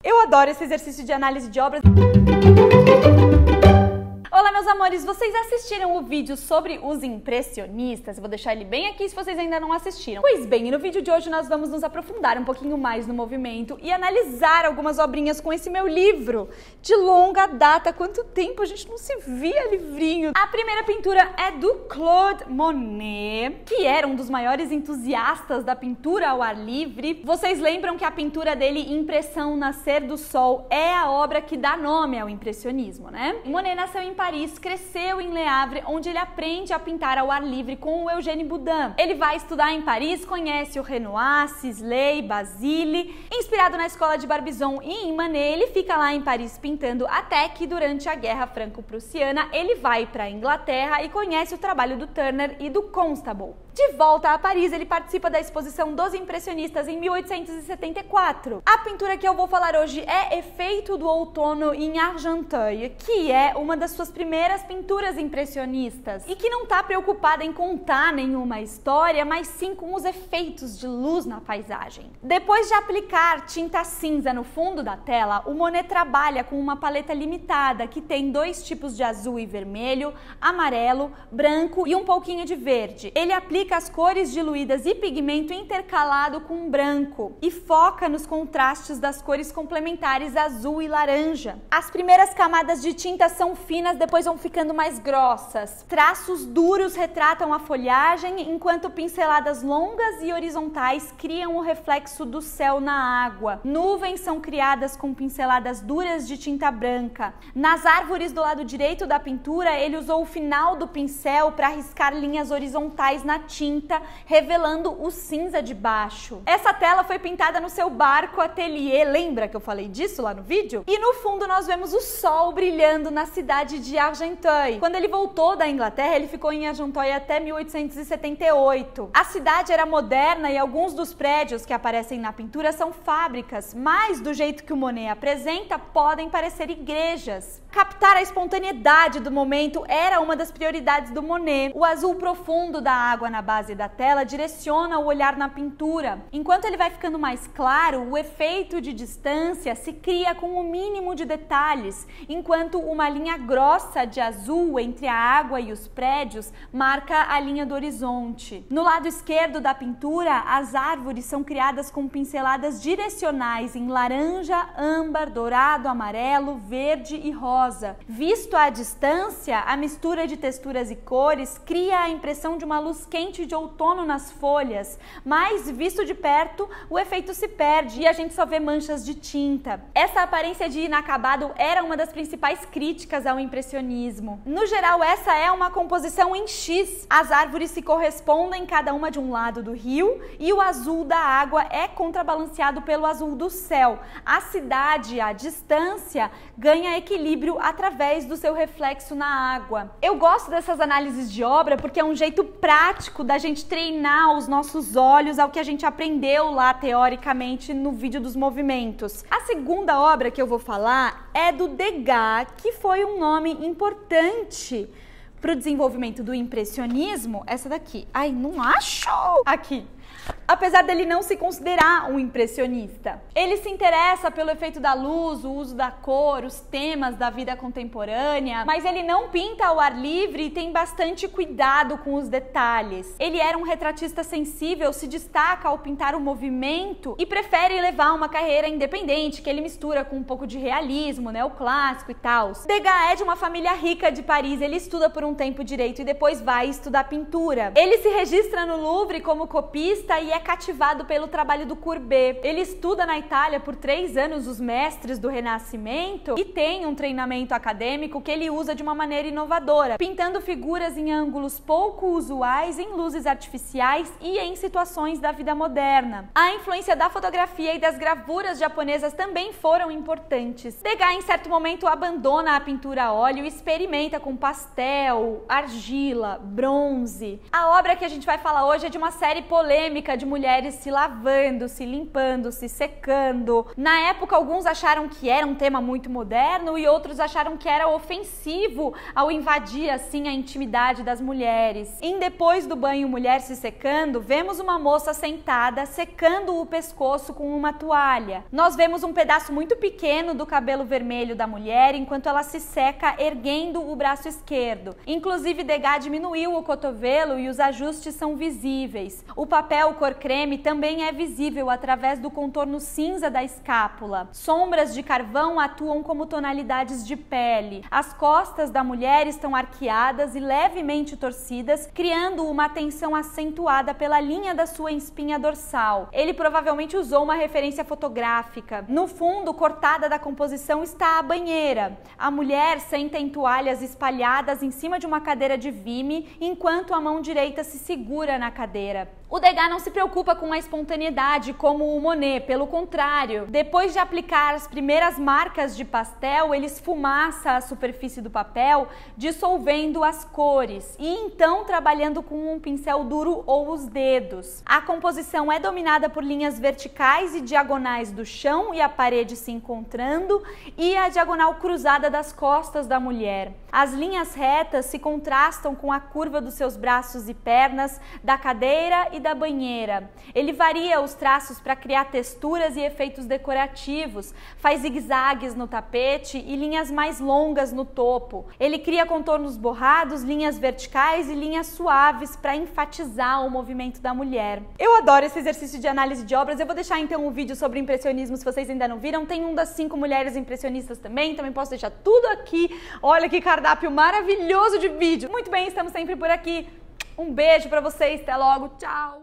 Eu adoro esse exercício de análise de obras. Olá, meus amores, vocês assistiram o vídeo sobre os impressionistas? Eu vou deixar ele bem aqui se vocês ainda não assistiram. Pois bem, no vídeo de hoje nós vamos nos aprofundar um pouquinho mais no movimento e analisar algumas obrinhas com esse meu livro de longa data. Quanto tempo a gente não se via livrinho! A primeira pintura é do Claude Monet, que era um dos maiores entusiastas da pintura ao ar livre. Vocês lembram que a pintura dele, Impressão Nascer do Sol, é a obra que dá nome ao impressionismo, né? Monet nasceu em Paris, cresceu em Le Havre, onde ele aprende a pintar ao ar livre com o Eugène Boudin. Ele vai estudar em Paris, conhece o Renoir, Sisley, Basile. Inspirado na escola de Barbizon e em Manet, ele fica lá em Paris pintando até que durante a Guerra Franco-Prussiana ele vai para a Inglaterra e conhece o trabalho do Turner e do Constable. De volta a Paris, ele participa da exposição dos impressionistas em 1874. A pintura que eu vou falar hoje é Efeito do Outono em Argenteuil, que é uma das suas primeiras pinturas impressionistas e que não está preocupada em contar nenhuma história, mas sim com os efeitos de luz na paisagem. Depois de aplicar tinta cinza no fundo da tela, o Monet trabalha com uma paleta limitada que tem dois tipos de azul e vermelho, amarelo, branco e um pouquinho de verde. Ele aplica as cores diluídas e pigmento intercalado com branco e foca nos contrastes das cores complementares azul e laranja. As primeiras camadas de tinta são finas, depois vão ficando mais grossas. Traços duros retratam a folhagem, enquanto pinceladas longas e horizontais criam o reflexo do céu na água. Nuvens são criadas com pinceladas duras de tinta branca. Nas árvores do lado direito da pintura, ele usou o final do pincel para riscar linhas horizontais na tinta, revelando o cinza de baixo. Essa tela foi pintada no seu barco ateliê, lembra que eu falei disso lá no vídeo? E no fundo nós vemos o sol brilhando na cidade de Argenteuil. Quando ele voltou da Inglaterra, ele ficou em Argenteuil até 1878. A cidade era moderna e alguns dos prédios que aparecem na pintura são fábricas, mas do jeito que o Monet apresenta, podem parecer igrejas. Captar a espontaneidade do momento era uma das prioridades do Monet. O azul profundo da água na base da tela direciona o olhar na pintura. Enquanto ele vai ficando mais claro, o efeito de distância se cria com o mínimo de detalhes, enquanto uma linha grossa de azul entre a água e os prédios marca a linha do horizonte. No lado esquerdo da pintura, as árvores são criadas com pinceladas direcionais em laranja, âmbar, dourado, amarelo, verde e rosa. Visto à distância, a mistura de texturas e cores cria a impressão de uma luz quente de outono nas folhas, mas visto de perto, o efeito se perde e a gente só vê manchas de tinta. Essa aparência de inacabado era uma das principais críticas ao impressionismo. No geral, essa é uma composição em X. As árvores se correspondem cada uma de um lado do rio e o azul da água é contrabalanceado pelo azul do céu. A cidade, à distância, ganha equilíbrio através do seu reflexo na água. Eu gosto dessas análises de obra porque é um jeito prático da gente treinar os nossos olhos ao que a gente aprendeu lá teoricamente no vídeo dos movimentos. A segunda obra que eu vou falar é do Degas, que foi um nome importante para o desenvolvimento do impressionismo. Essa daqui. Ai, não acho! Aqui. Apesar dele não se considerar um impressionista. Ele se interessa pelo efeito da luz, o uso da cor, os temas da vida contemporânea, mas ele não pinta ao ar livre e tem bastante cuidado com os detalhes. Ele era um retratista sensível, se destaca ao pintar o movimento e prefere levar uma carreira independente, que ele mistura com um pouco de realismo, neoclássico e tal. Degas é de uma família rica de Paris, ele estuda por um tempo direito e depois vai estudar pintura. Ele se registra no Louvre como copista e é cativado pelo trabalho do Courbet. Ele estuda na Itália por 3 anos os mestres do Renascimento e tem um treinamento acadêmico que ele usa de uma maneira inovadora, pintando figuras em ângulos pouco usuais, em luzes artificiais e em situações da vida moderna. A influência da fotografia e das gravuras japonesas também foram importantes. Degas, em certo momento, abandona a pintura a óleo e experimenta com pastel, argila, bronze. A obra que a gente vai falar hoje é de uma série polêmica de de mulheres se lavando, se limpando, se secando. Na época, alguns acharam que era um tema muito moderno e outros acharam que era ofensivo ao invadir assim a intimidade das mulheres. Em Depois do Banho Mulher se Secando, vemos uma moça sentada secando o pescoço com uma toalha. Nós vemos um pedaço muito pequeno do cabelo vermelho da mulher enquanto ela se seca erguendo o braço esquerdo. Inclusive, Degas diminuiu o cotovelo e os ajustes são visíveis. O papel cor creme também é visível através do contorno cinza da escápula. Sombras de carvão atuam como tonalidades de pele. As costas da mulher estão arqueadas e levemente torcidas, criando uma tensão acentuada pela linha da sua espinha dorsal. Ele provavelmente usou uma referência fotográfica. No fundo, cortada da composição, está a banheira. A mulher senta em toalhas espalhadas em cima de uma cadeira de vime, enquanto a mão direita se segura na cadeira. O Degas não se preocupa com a espontaneidade como o Monet, pelo contrário. Depois de aplicar as primeiras marcas de pastel, ele esfumaça a superfície do papel, dissolvendo as cores e então trabalhando com um pincel duro ou os dedos. A composição é dominada por linhas verticais e diagonais do chão e a parede se encontrando e a diagonal cruzada das costas da mulher. As linhas retas se contrastam com a curva dos seus braços e pernas, da cadeira e da banheira. Ele varia os traços para criar texturas e efeitos decorativos, faz zigue-zagues no tapete e linhas mais longas no topo. Ele cria contornos borrados, linhas verticais e linhas suaves para enfatizar o movimento da mulher. Eu adoro esse exercício de análise de obras. Eu vou deixar então um vídeo sobre impressionismo se vocês ainda não viram. Tem um das 5 mulheres impressionistas também posso deixar tudo aqui. Olha que cardápio maravilhoso de vídeo. Muito bem, estamos sempre por aqui. Um beijo pra vocês, até logo, tchau!